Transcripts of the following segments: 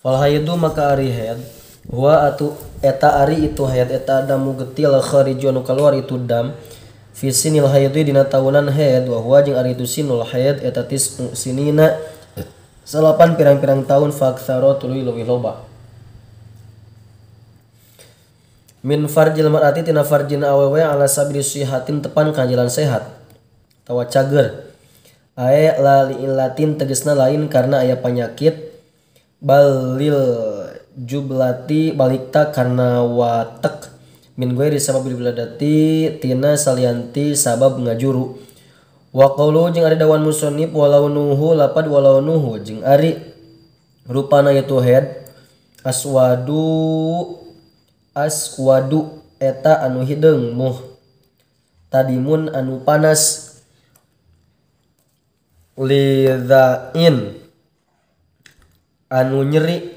Fal haidu maka ari haid wa atu eta ari itu haid eta damu getil khariju anu kaluar itu dam fi sinil haidi dina taunan haid wa huwa jeung ari itu sinul haid eta sinina salapan pirang-pirang tahun faksaro tuluy leuwih loba min farjil mar'ati tina farjin awewe ala sabili sihatin tepan ka jalan sehat tawa cager ae la liillatin tegasna lain karena aya penyakit balil jublati balikta karena watek min ghairi sababil wiladati tina salianti sabab ngajuru wa qaulu jeung ari dawan musannif walau nuhu lapad walau nuhu jeung ari rupana itu head aswadu eta anu hideung muh tadimun anu panas lidhain anu nyeri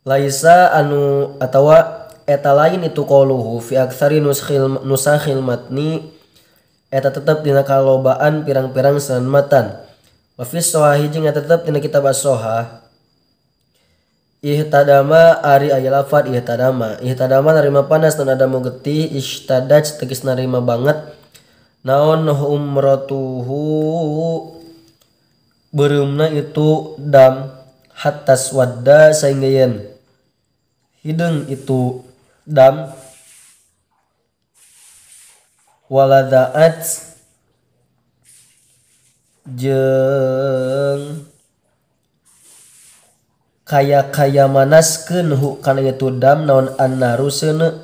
laisa anu atawa eta lain itu qauluhu fi aktsari nusakhil matni eta tetep dina kalobaan pirang-pirang sanan matan wa fi sahih jeung eta tetep dina kitab as-sahih ihtadama ari aya lafad ihtadama narima panas dan ada getih ishtadaj tegis narima banget naon umratuhu bereumna itu dam hatas wadda sehingga yen hideung itu dam waladaat jeung kaya manaskeun hu kana itu dam naon annaru seuneu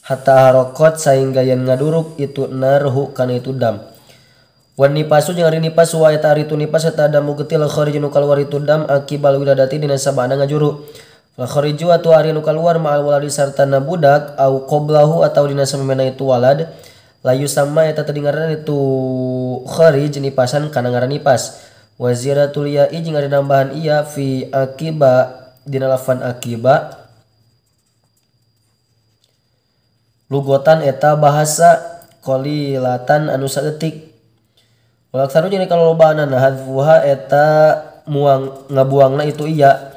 hatta harokot sehingga yen ngaduruk itu narhu kana itu dam wan nipasu jeung ari nipas wa eta ari tu nipas eta damu getil kharijun kaluar itu dam akibal wiladati dina sabana ngajuru fa khariju atu ari nu kaluar ma'al waladi sartana budak au qablahu atau dina samemena itu walad layu sama eta tadi ngaran itu kharij nipasan kana ngaran nipas wa ziyaratul ya'i jeung ari nambahan iya fi akiba dina lafan akiba lugotan eta bahasa qalilatan anu saeutik wal aksaru jeung kalau lobana hadfuha eta muang ngabuangna itu iya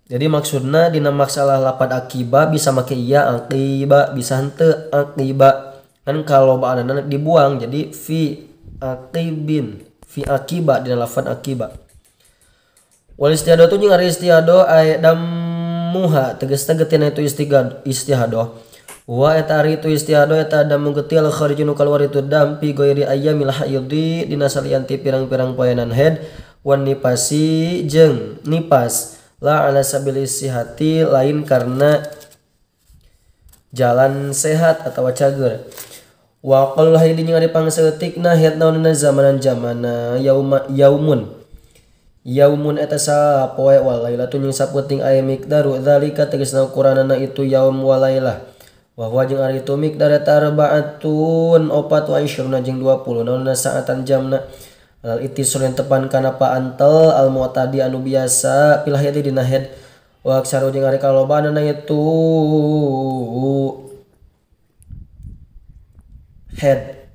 jadi maksudna dina masalah lapan akiba bisa make iya akiba bisa henteu akiba kan kalau lobana dibuang jadi fi akibin fi akiba dina lafan akiba wal istihado tu jeung ari istihado ay damuha tegasna getina itu istihado wa eta ari itu istihado eta damu getil kharijun kaluar itu dam pi ghairi ayyamil haidi dina salianti pirang-pirang poenan haid wan nipasi jeung nipas la ala sabili sihati lain karena jalan sehat atau cager wa qal haidi jeung ari pangseutikna haid naonna zamanan zamana yaumun eta sapoe wal lailatun jeung saputing aya miqdaru zalika tegasna ukuranana itu yaum wal lailah wa huwa jeung ari itu miqdar eta arba'atun 24 jeung 20 naonna saatan jamna al ittisrun tepan kana paantel al mu'tadi anu biasa pil haid dina haid wa aksaru jeung ari kalobana itu head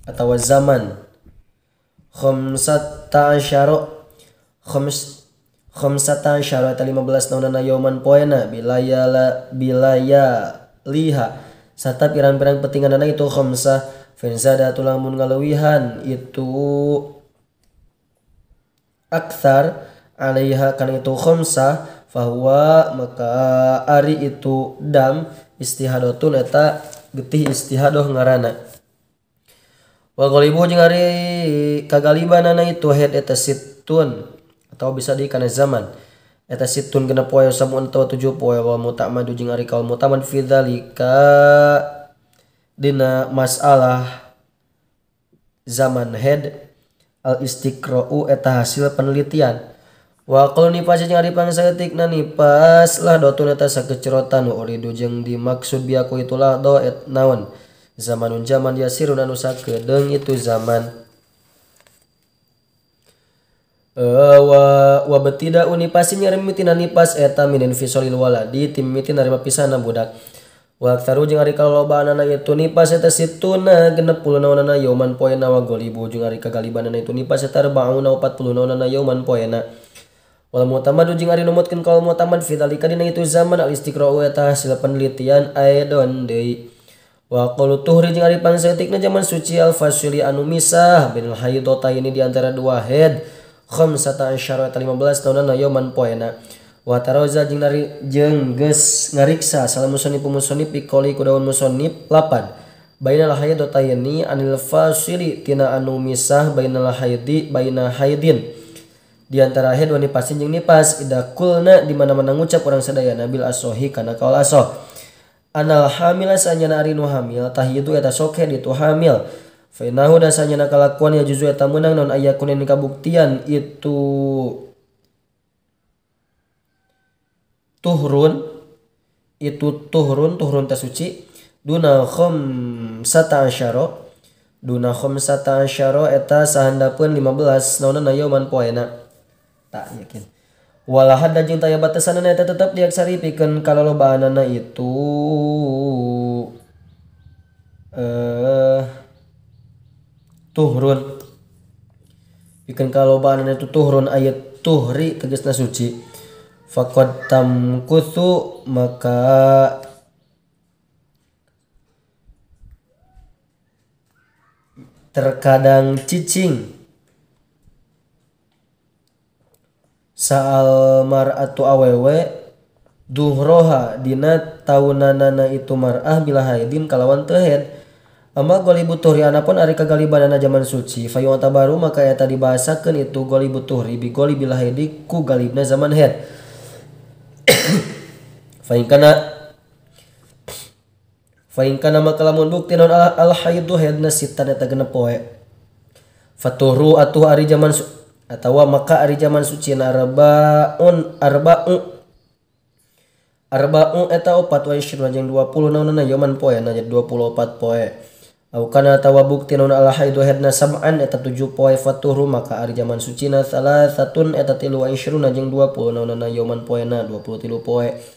atau zaman khamsata asyara eta 15 naunana yauman poena bilaya liha serta pirang-pirang petinganana itu khamsah fenzada tulamun ngalewihan itu akthar alaiha kan itu khamsah fahuwa maka ari itu dam istihadatun eta getih istihadoh ngaranna wa ghalibu jeung ari kagalibanana itu haid eta situn atau bisa di kana zaman eta situn genep poe samun atawa 7 poe wa mutamadu jeung ari kaul mutamad fi dzalika dina masalah zaman haid al istiqra'u eta hasil penelitian wa qul nipas jeung ari pangsaeutikna nipas lah dotun eta sakecerotan uridu jeung dimaksud biaku itulah do et naon zamanun zaman yasirun anu sakedeung itu zaman wa betida unipasin nyarimitina nipas eta minin fisolil waladi tim mitin narima pisana budak Wa aktsaru jeung ari kalolobaanana itu nifas eta situna 60 naonana yauman poena wa golibu jeung ari kagalibanana itu nifas eta 40 naonana yauman poena. Wal mu'tamadu jeung ari numutkeun kaul mu'tamad fi dzalika dina itu zaman al istiqra'u eta hasil penelitian aidon deui. Wa qalu tuhri jeung ari pangseutikna zaman suci al fasili anu misah bainal haidataini di antara dua haid 15 eta 15 naonana yauman poena. Wa taroza jeung geus ngariksa salah musannif pikoli ku daun musannif 8 bainal haidataini anil fasili tina anu misah bainal haidin di antara haid wa nipasin jeung nipas ida kulna di mana-mana ngucap urang sadayana bil asohi kana kaul asoh anal hamila sanyana ari nu hamil tahidu eta sok haid itu hamil fa innahu dasanyana kalakuan ya juzu eta meunang naon aya kunin kabuktian itu tuhrun teh suci duna khamsata asyara eta sahandapeun 15 naonana yauman poena tak yakin wala hadda jeung taya batasanna eta tetep diaksari pikeun kalolobaanana itu tuhrun pikeun kalolobaanana itu tuhrun ayat tuhri tegasna suci faqad tamkuthu maka terkadang cicing saal mar'atu awewe duhroha dina taunanana itu mar'ah bila haidin kalawan teu haid amma golibu tuhri anapun ari kagalibanana zaman suci fayu tabaru maka eta dibahasakeun itu golibu tuhri bi golibil haidi ku galibna zaman haid Fa'in kana maka lamun bukti naon al haidu haidna sitan eta 6 poe. Fatuhru atuh ari zaman atawa maka ari zaman suci arba'u eta 4 wa 20 jeung 20 naonana yauman poe na jadi 24 poe. Au kana atawa bukti naon al haidu haidna sab'an eta 7 poe fatuhru maka ari zaman suci na salasatun eta 3 wa 20 jeung 20 naonana yauman poe na 23 poe.